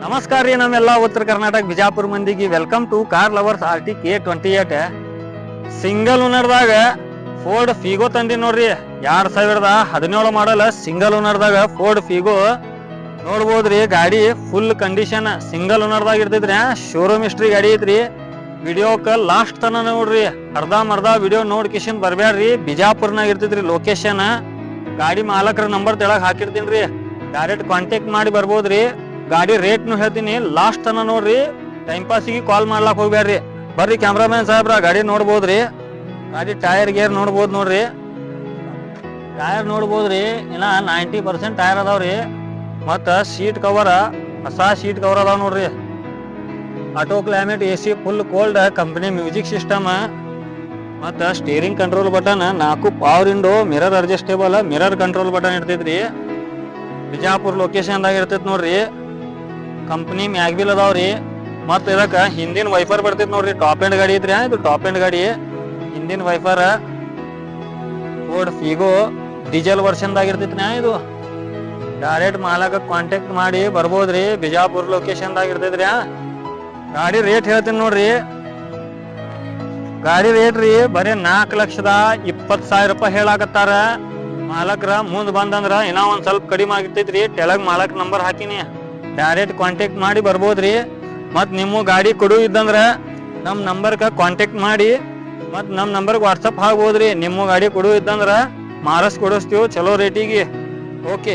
ನಮಸ್ಕಾರ ರೀ ನಮ್ಮೆಲ್ಲ ಉತ್ತರ ಕರ್ನಾಟಕ ಬಿಜಾಪುರ ಮಂದಿಗೆ welcome to car lovers RT K28 single ಓನರ್ದಾಗ ಫೋರ್ಡ್ ಫಿಗೋ ತಂದಿ ನೋಡ್ರಿ 2017 ಮಾಡಲ್ ಸಿಂಗಲ್ ಓನರ್ದಾಗ ಫೋರ್ಡ್ ಫಿಗೋ ನೋಡ್ಬೋದ್ರಿ. ಗಾಡಿ ಫುಲ್ ಕಂಡೀಷನ್ ಸಿಂಗಲ್ ಓನರ್ದಾಗ ಇರ್ತೈತ್ರಿ. ಶೋರೂಮ್ ಹಿಸ್ಟ್ರಿ ಗಾಡಿ ಐತ್ರಿ. ವಿಡಿಯೋಕ ಲಾಸ್ಟ್ ತನ ನೋಡ್ರಿ, ಅರ್ಧ ವಿಡಿಯೋ ನೋಡ್ಕಿಶನ್ ಬರ್ಬ್ಯಾಡ್ರಿ. ಬಿಜಾಪುರ್ನಾಗ ಇರ್ತೈತ್ರಿ ಲೊಕೇಶನ್. ಗಾಡಿ ಮಾಲಕರ ನಂಬರ್ ತೆಳಗ್ ಹಾಕಿರ್ತೀನ್ರಿ, ಡೈರೆಕ್ಟ್ ಕಾಂಟ್ಯಾಕ್ಟ್ ಮಾಡಿ ಬರ್ಬೋದ್ರಿ. ಗಾಡಿ ರೇಟ್ನು ಹೇಳ್ತೀನಿ, ಲಾಸ್ಟ್ ತನ ನೋಡ್ರಿ. ಟೈಮ್ ಪಾಸಿಗೆ ಕಾಲ್ ಮಾಡ್ಲಾಕ್ ಹೋಗ್ಬ್ಯಾಡ್ರಿ. ಬರ್ರಿ ಕ್ಯಾಮ್ರಾಮನ್ ಸಾಹೇಬ್ರ, ಗಾಡಿ ನೋಡ್ಬೋದ್ರಿ. ಗಾಡಿ ಟೈರ್ ಗೇರ್ ನೋಡ್ಬೋದು ನೋಡ್ರಿ. ಟೈರ್ ನೋಡ್ಬೋದ್ರಿ, ಇನ್ನ 90% ಟೈರ್ ಅದಾವ್ರಿ. ಮತ್ತ ಸೀಟ್ ಕವರ್ ಹೊಸ ಸೀಟ್ ಕವರ್ ಅದಾವ ನೋಡ್ರಿ. Auto climate AC full cold company music system. ಮತ್ತ steering control button 4 power window, mirror adjustable mirror control button ಇರ್ತೈತ್ರಿ. ಬಿಜಾಪುರ್ ಲೊಕೇಶನ್ದಾಗ ಇರ್ತೈತಿ ನೋಡ್ರಿ. ಕಂಪನಿ ಮ್ಯಾಗ್ಬಿಲ್ ಅದಾವ್ರಿ. ಮತ್ತ ಇದಕ್ಕ ಹಿಂದಿನ ವೈಫರ್ ಬರ್ತೈತಿ ನೋಡ್ರಿ. ಟಾಪ್ ಎಂಡ್ ಗಾಡಿ ಐತ್ರಿ. ಇದು ಟಾಪ್ ಎಂಡ್ ಗಾಡಿ. ಹಿಂದಿನ ವೈಫರ್ ಫೋರ್ಡ್ ಫಿಗೋ ಡೀಸೆಲ್ ವರ್ಷನ್ದಾಗ ಇರ್ತೈತಿ. ಇದು ಡೈರೆಕ್ಟ್ ಮಾಲಕ ಕಾಂಟ್ಯಾಕ್ಟ್ ಮಾಡಿ ಬರ್ಬೋದ್ರಿ. ಬಿಜಾಪುರ್ ಲೊಕೇಶನ್ದಾಗ ಇರ್ತೈತ್ರಿ. ಗಾಡಿ ರೇಟ್ ಹೇಳ್ತೀನಿ ನೋಡ್ರಿ. ಗಾಡಿ ರೇಟ್ ರೀ ಬರೀ 4,20,000 ರೂಪಾಯಿ ಹೇಳಾಕತ್ತಾರ. ಮಾಲಕ್ರ ಮುಂದ್ ಬಂದಂದ್ರ ಇನ್ನ ಒಂದ್ ಸ್ವಲ್ಪ ಕಡಿಮೆ ಆಗಿರ್ತೈತ್ರಿ. ತೆಳಗ್ ಮಾಲಕ್ ನಂಬರ್ ಹಾಕಿನಿ, ಡೈರೆಕ್ಟ್ ಕಾಂಟ್ಯಾಕ್ಟ್ ಮಾಡಿ ಬರ್ಬೋದ್ರಿ. ಮತ್ ನಿಮ್ಮ ಗಾಡಿ ಕೊಡು ಇದ್ದಂದ್ರ ನಮ್ ನಂಬರ್ಕ ಕಾಂಟ್ಯಾಕ್ಟ್ ಮಾಡಿ ಮತ್ ನಮ್ ನಂಬರ್ಗೆ ವಾಟ್ಸಪ್ ಆಗ್ಬೋದ್ರಿ. ನಿಮ್ಮ ಗಾಡಿ ಕೊಡು ಇದ್ದಂದ್ರ ಮಾರಸ್ ಕೊಡಿಸ್ತೀವಿ ಚಲೋ ರೇಟಿಗೆ. ಓಕೆ.